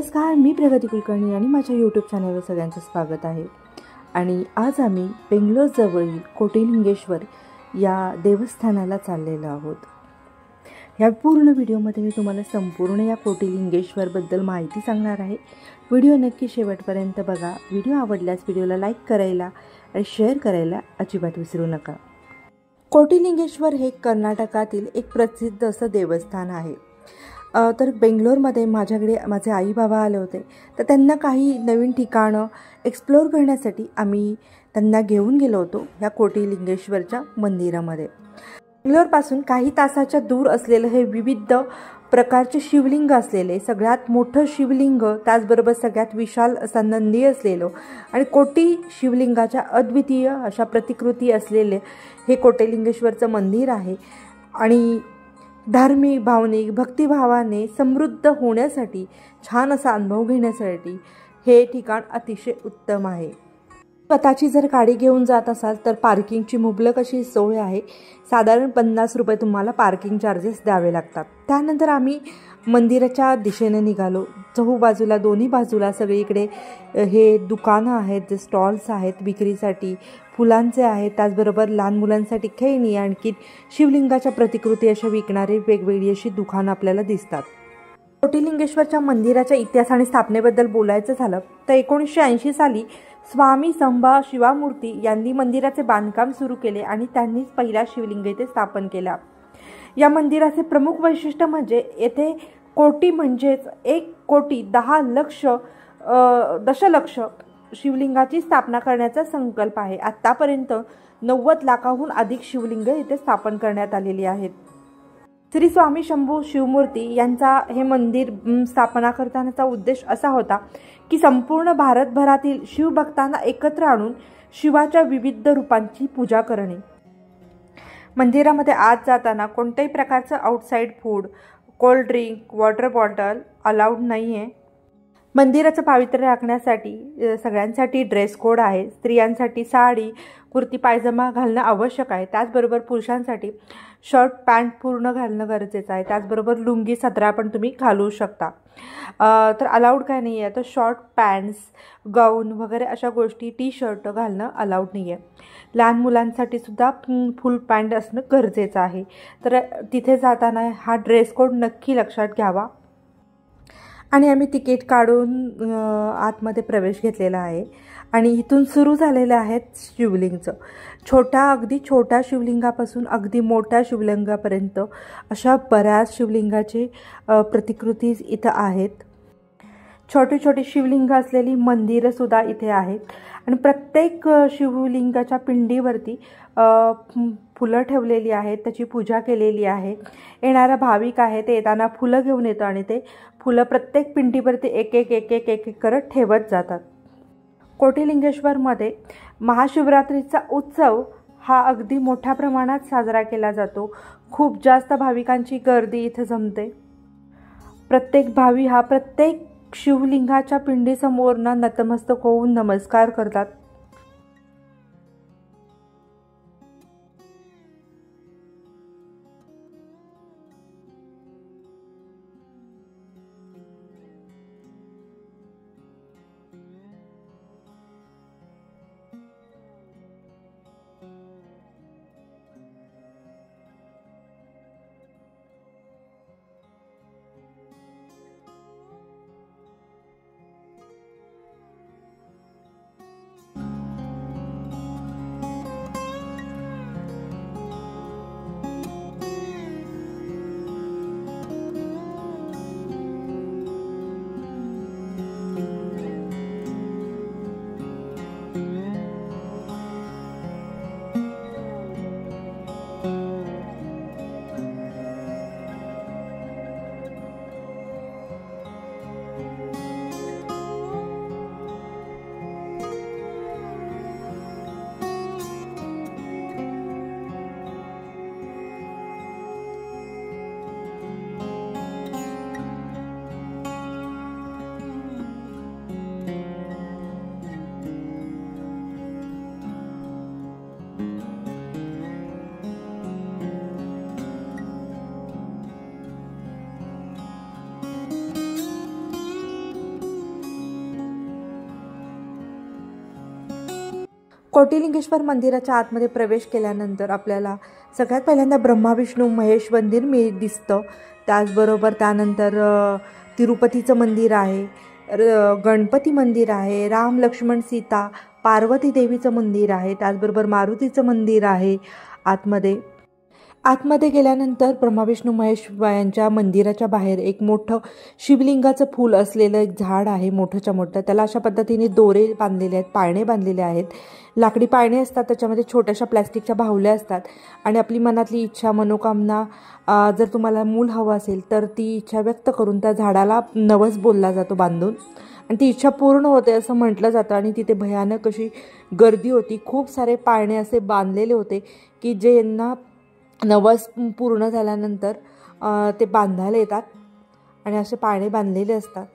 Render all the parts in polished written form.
नमस्कार, मी प्रगती कुलकर्णी आणि माझ्या यूट्यूब चॅनलवर सगळ्यांचं स्वागत आहे। आणि आज आम्ही बेंगलोरजवळील कोटिलिंगेश्वर या देवस्थानाला चाललेलो आहोत। या पूर्ण व्हिडिओमध्ये मी तुम्हाला संपूर्ण या कोटिलिंगेश्वरबद्दल माहिती सांगणार आहे। व्हिडिओ नक्की शेवटपर्यंत बघा। व्हिडिओ आवडल्यास व्हिडिओला लाईक करायला आणि शेअर करायला अजिबात विसरू नका। कोटिलिंगेश्वर हे कर्नाटकातील एक प्रसिद्ध असं देवस्थान आहे। तर बेंगलोरमध्ये माझ्याकडे माझे आई बाबा आले होते, तर त्यांना काही नवीन ठिकाणं एक्सप्लोर करण्यासाठी आम्ही त्यांना घेऊन गेलो होतो या कोटिलिंगेश्वरच्या मंदिरामध्ये। बेंगलोरपासून काही तासाच्या दूर असलेलं हे विविध प्रकारचे शिवलिंग असलेले सगळ्यात मोठं शिवलिंग, त्याचबरोबर सगळ्यात विशाल असा नंदी असलेलं आणि कोटी शिवलिंगाच्या अद्वितीय अशा प्रतिकृती असलेले हे कोटिलिंगेश्वरचं मंदिर आहे। आणि धार्मिक, भावनिक, भक्तिभावाने समृद्ध होण्यासाठी, छान असा अनुभव घेण्यासाठी हे ठिकाण अतिशय उत्तम आहे। स्वतःची जर गाडी घेऊन जात असाल तर पार्किंगची मुबलक अशी सोय आहे। साधारण 50 रुपये तुम्हाला पार्किंग चार्जेस द्यावे लागतात। त्यानंतर आम्ही मंदिराच्या दिशेने निघालो। चहूबाजूला, दोन्ही बाजूला सगळीकडे हे दुकानं आहेत, जे स्टॉल्स आहेत विक्रीसाठी, फुलांचे आहेत, त्याचबरोबर लहान मुलांसाठी खेळणी, आणखी शिवलिंगाच्या प्रतिकृती अशा विकणारी वेगवेगळी अशी दुकानं आपल्याला दिसतात। कोटिलिंगेश्वरच्या मंदिराच्या इतिहास आणि स्थापनेबद्दल बोलायचं झालं तर 1980 साली स्वामी संभा शिवामूर्ती यांनी मंदिराचे बांधकाम सुरू केले आणि त्यांनीच पहिला शिवलिंग येथे स्थापन केला। या मंदिराचे प्रमुख वैशिष्ट्य म्हणजे येथे कोटी म्हणजेच 1 कोटी 10 लक्ष दशलक्ष शिवलिंगाची स्थापना करण्याचा संकल्प आहे। आतापर्यंत 90 लाखाहून अधिक शिवलिंग येथे स्थापन करण्यात आलेली आहेत। श्री स्वामी शंभू शिवमूर्ती यांचा हे मंदिर स्थापना करण्याचा उद्देश असा होता की संपूर्ण भारतभरातील शिवभक्तांना एकत्र आणून शिवाच्या विविध रूपांची पूजा करणे। मंदिरामध्ये आत जाताना कोणत्याही प्रकारचं outside food, cold drink, water bottle allowed नाही आहे। मंदिराचं पावित्र्य राखण्यासाठी सगळ्यांसाठी ड्रेस कोड आहे। स्त्रियांसाठी साडी, कुर्ती, पायजमा घालणं आवश्यक आहे। त्याचबरोबर पुरुषांसाठी शर्ट, पॅन्ट पूर्ण घालणं गरजेचं आहे। त्याचबरोबर लुंगी, सदरा पण तुम्ही घालू शकता। तर अलाउड काय नाही आहे, तर शॉर्ट पॅन्ट्स, गाऊन वगैरे अशा गोष्टी, टी शर्ट घालणं अलाउड नाही आहे। लहान मुलांसाठी सुद्धा फुल पॅन्ट असणं गरजेचं आहे। तर तिथे जाताना हा ड्रेस कोड नक्की लक्षात घ्यावा। आणि आम्ही तिकीट काढून आतमध्ये प्रवेश घेतलेला आहे आणि इथून सुरू झालेलं आहे शिवलिंगचं। अगदी छोट्या शिवलिंगापासून अगदी मोठ्या शिवलिंगापर्यंत अशा बऱ्याच शिवलिंगाची प्रतिकृती इथं आहेत। छोटी छोटी शिवलिंग असलेली मंदिरंसुद्धा इथे आहेत आणि प्रत्येक शिवलिंगाच्या पिंडीवरती फुलं ठेवलेली आहेत, त्याची पूजा केलेली आहे। येणारा भाविक आहे ते येताना फुलं घेऊन येतं आणि ते फुलं प्रत्येक पिंडीवरती एक एक करत ठेवत जातात। कोटिलिंगेश्वरमध्ये महाशिवरात्रीचा उत्सव हा अगदी मोठ्या प्रमाणात साजरा केला जातो। खूप जास्त भाविकांची गर्दी इथे जमते। प्रत्येक भावी हा प्रत्येक शिवलिंगाच्या पिंडीसमोर नतमस्तक होऊन नमस्कार करतात। कोटिलिंगेश्वर मंदिराच्या आतमध्ये प्रवेश केल्यानंतर आपल्याला सगळ्यात पहिल्यांदा ब्रह्मा विष्णू महेश मंदिर दिसतं. त्याचबरोबर त्यानंतर तिरुपतीचं मंदिर आहे, गणपती मंदिर आहे, राम लक्ष्मण सीता पार्वती देवीचं मंदिर आहे, त्याचबरोबर मारुतीचं मंदिर आहे. आतमध्ये गेल्यानंतर ब्रह्मा विष्णू महेश यांच्या मंदिराच्या बाहेर एक मोठं शिवलिंगाचं फूल असलेलं एक झाड आहे, मोठंच्या मोठं. त्याला अशा पद्धतीने दोरे बांधलेले आहेत, पाळणे बांधलेले आहेत. लाकडी पाळणे असतात, त्याच्यामध्ये छोट्याशा प्लॅस्टिकच्या बाहुल्या असतात आणि आपली मनातली इच्छा मनोकामना, जर तुम्हाला मूल हवं असेल तर ती इच्छा व्यक्त करून त्या झाडाला नवस बोलला जातो बांधून, आणि ती इच्छा पूर्ण होते असं म्हटलं जातं. आणि तिथे भयानक अशी गर्दी होती. खूप सारे पाळणे असे बांधलेले होते की ज्यांना नवस पूर्ण झाल्यानंतर ते बांधायला येतात आणि असे पाळणे बांधलेले असतात.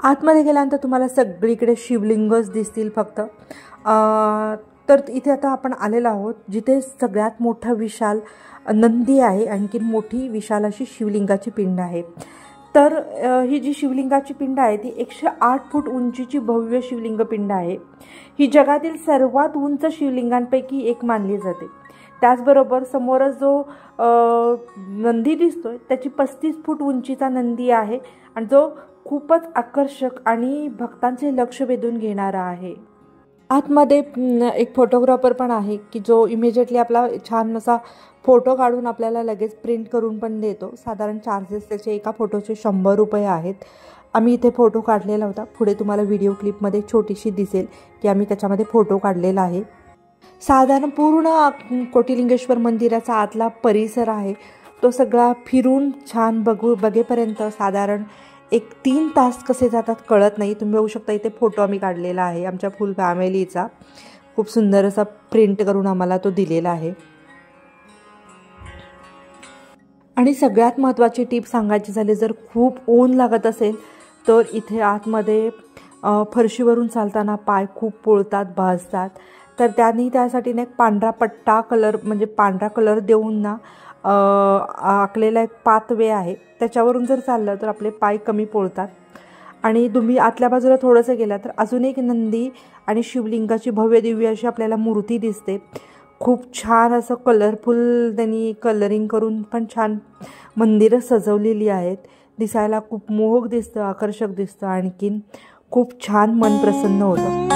आतमध्ये गेल्यानंतर तुम्हाला सगळीकडे शिवलिंगच दिसतील फक्त. तर इथे आता आपण आलेलो आहोत जिथे सगळ्यात मोठा विशाल नंदी आहे, आणखी मोठी विशाल अशी शिवलिंगाची पिंड आहे. तर ही जी शिवलिंगाची पिंड आहे ती 108 फूट उंचीची भव्य शिवलिंग पिंड आहे. ही जगातील सर्वात उंच शिवलिंगांपैकी एक मानली जाते. त्याचबरोबर समोरच जो नंदी दिसतोय त्याची 35 फूट उंचीचा नंदी आहे आणि जो खूपच आकर्षक आणि भक्तांचे लक्ष वेधून घेणारा आहे. आतमध्ये एक फोटोग्राफर पण आहे की जो इमिजिएटली आपला छान असा फोटो काढून आपल्याला लगेच प्रिंट करून पण देतो. साधारण चार्जेस त्याचे एका फोटोचे 100 रुपये आहेत. आम्ही इथे फोटो काढलेला होता. पुढे तुम्हाला व्हिडिओ क्लिपमध्ये छोटीशी दिसेल की आम्ही त्याच्यामध्ये फोटो काढलेला आहे. साधारण पूर्ण कोटिलिंगेश्वर मंदिराचा आतला परिसर आहे तो सगळा फिरून छान बघेपर्यंत साधारण 3 तास कसे जातात कळत नाही. तुम्ही बघू शकता इथे फोटो आम्ही काढलेला आहे आमच्या फुल फॅमिलीचा. खूप सुंदर असा प्रिंट करून आम्हाला तो दिलेला आहे। आणि सगळ्यात महत्त्वाची टीप सांगायची झाली, जर खूप ऊन लागत असेल तर इथे आतमध्ये फरशीवरून चालताना पाय खूप पोळतात, भाजतात, तर त्यासाठी ना एक पांढरा पट्टा कलर म्हणजे पांढरा कलर देऊन ना आखलेला एक पाथवे आहे, त्याच्यावरून जर चाललं तर आपले पाय कमी पोळतात। आणि तुम्ही आतल्या बाजूला थोडंसं गेला तर अजून एक नंदी आणि शिवलिंगाची भव्य दिव्य अशी आपल्याला मूर्ती दिसते। खूप छान असं कलरफुल त्यांनी कलरिंग करून पण छान मंदिरं सजवलेली आहेत। दिसायला खूप मोहक दिसतं, आकर्षक दिसतं, आणखीन खूप छान मन प्रसन्न होतं।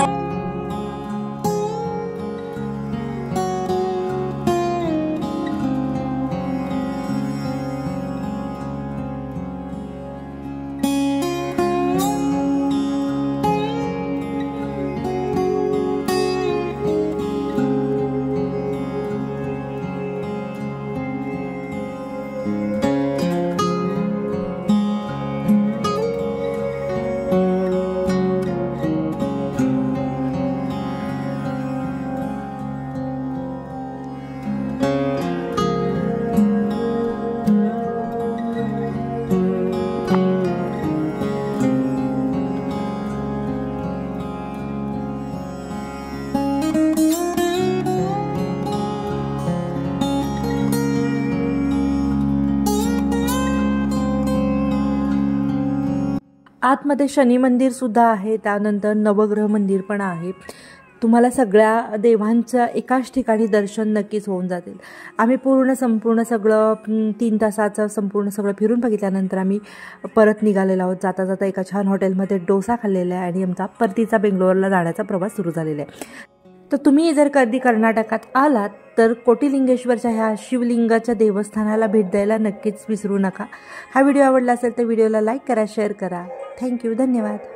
आतमध्ये शनी मंदिर सुद्धा आहे, त्यानंतर नवग्रह मंदिर पण आहे। तुम्हाला सगळ्या देवांचं एकाच ठिकाणी दर्शन नक्कीच होऊन जातील। आम्ही संपूर्ण सगळं 3 तासाचं संपूर्ण सगळं फिरून बघितल्यानंतर आम्ही परत निघालेलो आहोत। जाता जाता एका छान हॉटेलमध्ये डोसा खाल्लेला आहे आणि आमचा परतीचा बेंगलोरला जाण्याचा प्रवास सुरू झालेला आहे। तर तुम्ही जर कधी कर्नाटकात आलात तर कोटिलिंगेश्वरच्या ह्या शिवलिंगाच्या देवस्थानाला भेट द्यायला नक्कीच विसरू नका। हा व्हिडिओ आवडला असेल तर व्हिडिओला लाईक करा, शेअर करा। थँक्यू, धन्यवाद।